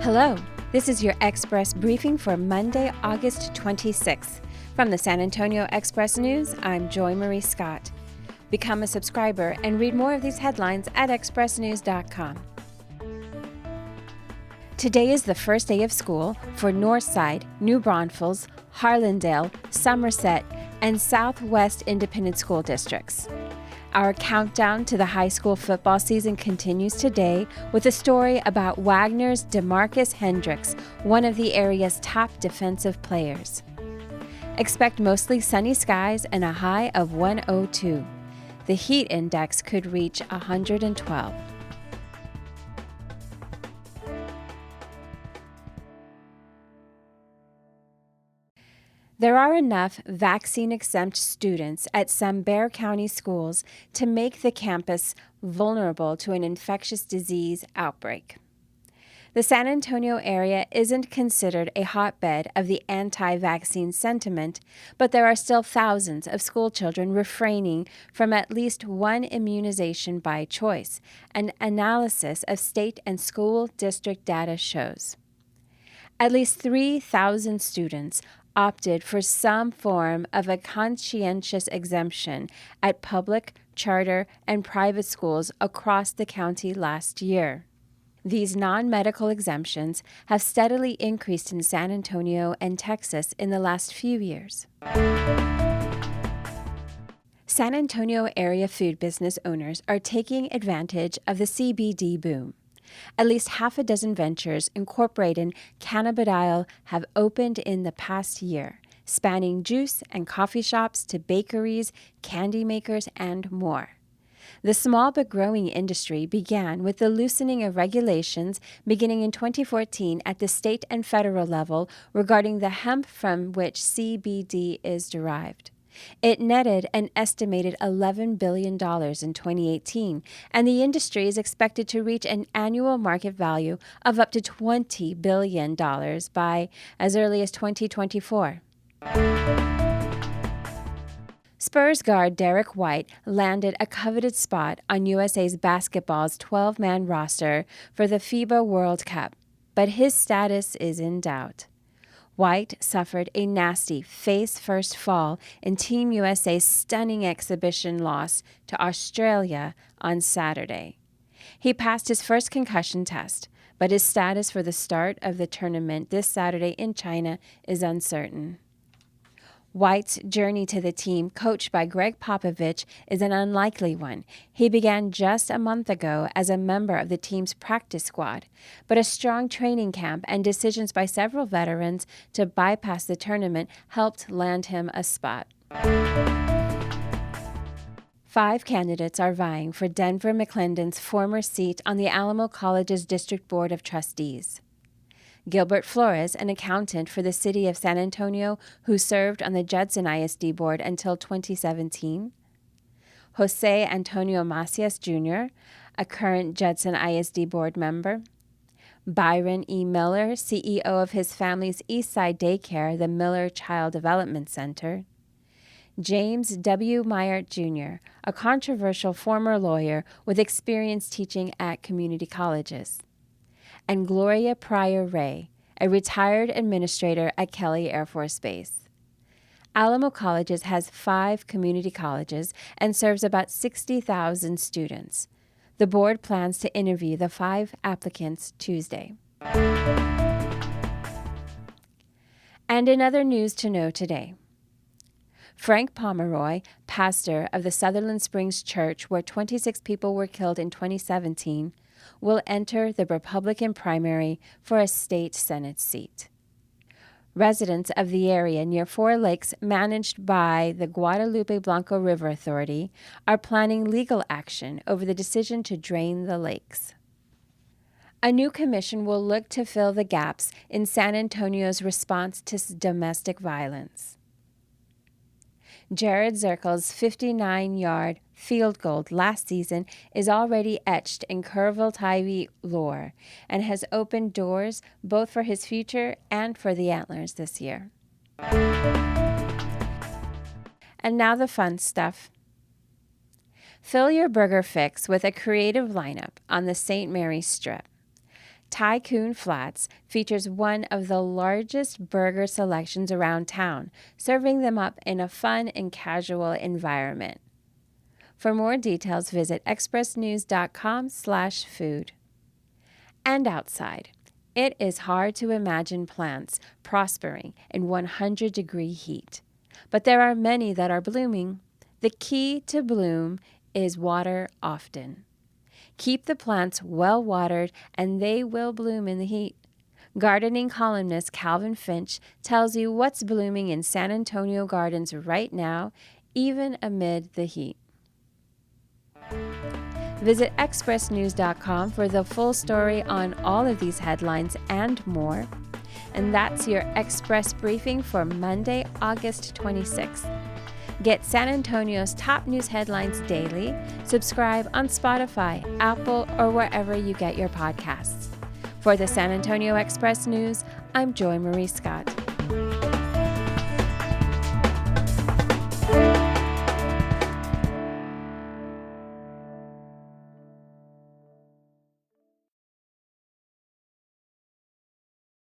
Hello, this is your Express briefing for Monday, August 26th. From the San Antonio Express News, I'm Joy Marie Scott. Become a subscriber and read more of these headlines at expressnews.com. Today is the first day of school for Northside, New Braunfels, Harlandale, Somerset, and Southwest Independent School Districts. Our countdown to the high school football season continues today with a story about Wagner's DeMarcus Hendricks, one of the area's top defensive players. Expect mostly sunny skies and a high of 102. The heat index could reach 112. There are enough vaccine-exempt students at some Bexar County schools to make the campus vulnerable to an infectious disease outbreak. The San Antonio area isn't considered a hotbed of the anti-vaccine sentiment, but there are still thousands of schoolchildren refraining from at least one immunization by choice, an analysis of state and school district data shows. At least 3,000 students opted for some form of a conscientious exemption at public, charter, and private schools across the county last year. These non-medical exemptions have steadily increased in San Antonio and Texas in the last few years. San Antonio area food business owners are taking advantage of the CBD boom. At least half a dozen ventures incorporating cannabidiol have opened in the past year, spanning juice and coffee shops to bakeries, candy makers, and more. The small but growing industry began with the loosening of regulations beginning in 2014 at the state and federal level regarding the hemp from which CBD is derived. It netted an estimated $11 billion in 2018, and the industry is expected to reach an annual market value of up to $20 billion by as early as 2024. Spurs guard Derek White landed a coveted spot on USA's basketball's 12-man roster for the FIBA World Cup, but his status is in doubt. White suffered a nasty face-first fall in Team USA's stunning exhibition loss to Australia on Saturday. He passed his first concussion test, but his status for the start of the tournament this Saturday in China is uncertain. White's journey to the team, coached by Greg Popovich, is an unlikely one. He began just a month ago as a member of the team's practice squad, but a strong training camp and decisions by several veterans to bypass the tournament helped land him a spot. 5 candidates are vying for Denver McClendon's former seat on the Alamo Colleges District Board of Trustees. Gilbert Flores, an accountant for the city of San Antonio who served on the Judson ISD board until 2017. Jose Antonio Macias Jr., a current Judson ISD board member. Byron E. Miller, CEO of his family's Eastside Daycare, the Miller Child Development Center. James W. Meyert Jr., a controversial former lawyer with experience teaching at community colleges. And Gloria Pryor Ray, a retired administrator at Kelly Air Force Base. Alamo Colleges has 5 community colleges and serves about 60,000 students. The board plans to interview the 5 applicants Tuesday. And in other news to know today, Frank Pomeroy, pastor of the Sutherland Springs Church where 26 people were killed in 2017, will enter the Republican primary for a state Senate seat. Residents of the area near 4 lakes managed by the Guadalupe Blanco River Authority are planning legal action over the decision to drain the lakes. A new commission will look to fill the gaps in San Antonio's response to domestic violence. Jared Zirkel's 59-yard field goal last season is already etched in Kerrville Ivy lore and has opened doors both for his future and for the Antlers this year. And now the fun stuff. Fill your burger fix with a creative lineup on the St. Mary's Strip. Tycoon Flats features one of the largest burger selections around town, serving them up in a fun and casual environment. For more details, visit expressnews.com/food. And outside, it is hard to imagine plants prospering in 100-degree heat, but there are many that are blooming. The key to bloom is water often. Keep the plants well watered and they will bloom in the heat. Gardening columnist Calvin Finch tells you what's blooming in San Antonio gardens right now, even amid the heat. Visit expressnews.com for the full story on all of these headlines and more. And that's your Express briefing for Monday, August 26th. Get San Antonio's top news headlines daily. Subscribe on Spotify, Apple, or wherever you get your podcasts. For the San Antonio Express News, I'm Joy Marie Scott.